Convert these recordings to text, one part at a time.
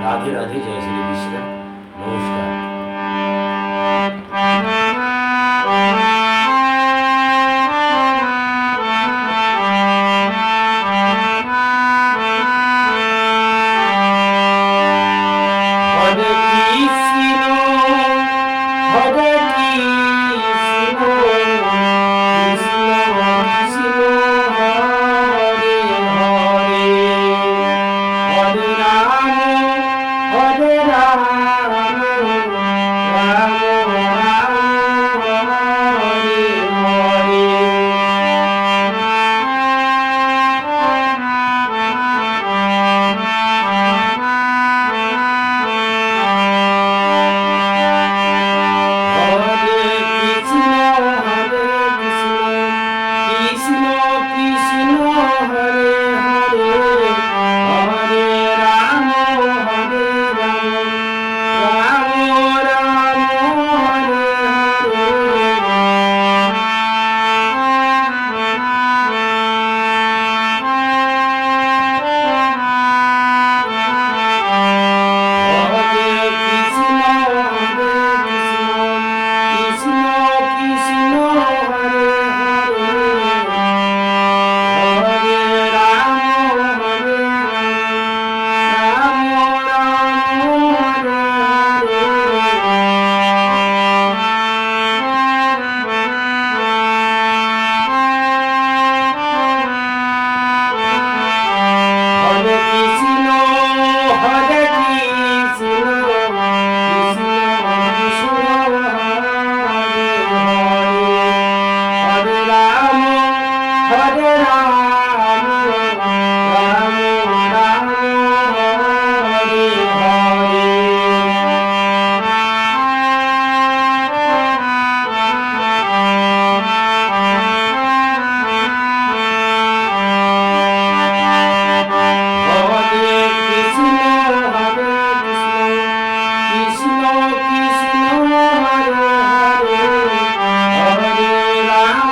রাধে রাধে, জয় শ্রী কৃষ্ণ, নমস্কার। হরে কৃষ্ণ হরে কৃষ্ণ কৃষ্ণ কৃষ্ণ হরে হরে, হরে রাম হরে রাম রাম রাম হরে হরে। হরে কৃষ্ণ কৃষ্ণ কৃষ্ণ হরে হরে, হরে রাম রাম রাম হরে হরে। হরে কৃষ্ণ কৃষ্ণ কৃষ্ণ হরে হরে, হরে রাম রাম রাম হরে হরে। হরে কৃষ্ণ হরে কৃষ্ণ কৃষ্ণ কৃষ্ণ হরে হরে, হরে রাম রাম রাম হরে হরে। হরে কৃষ্ণ কৃষ্ণ কৃষ্ণ হরে হরে, হরে রাম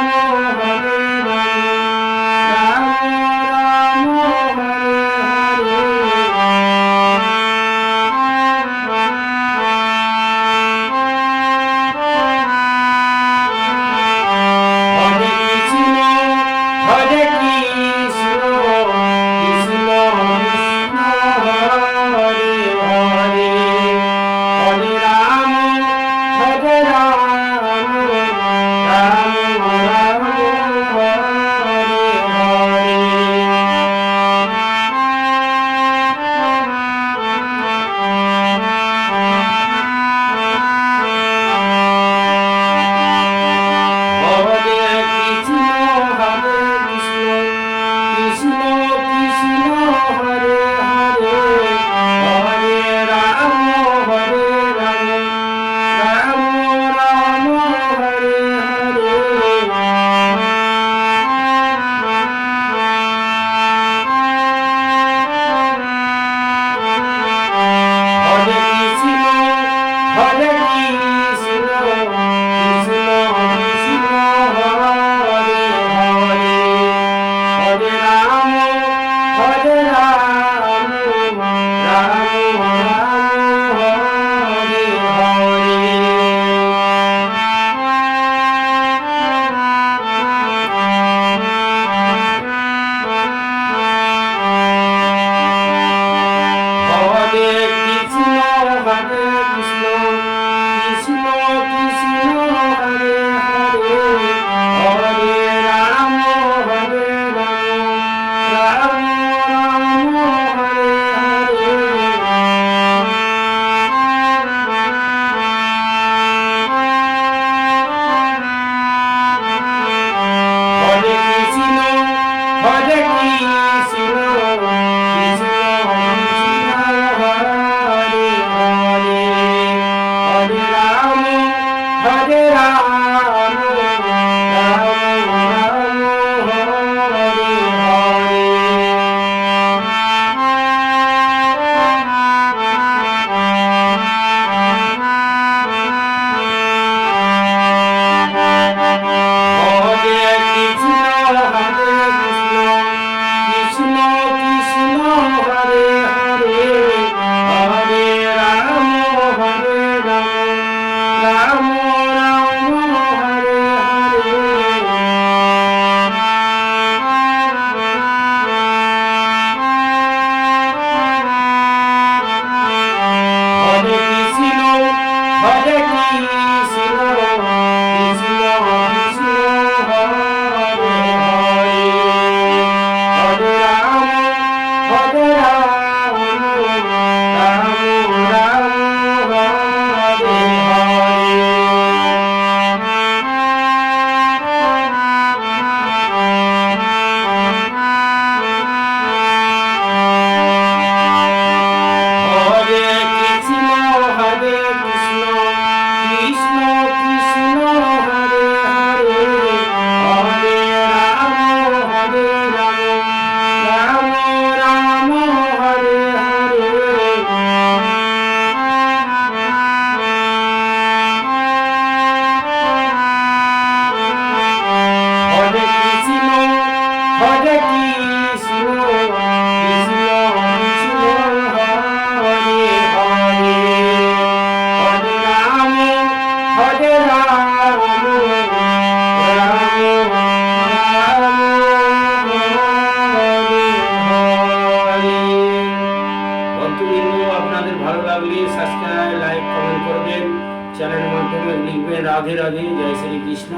রাধে রাধে, জয় শ্রী কৃষ্ণ,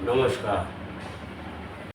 নমস্কার।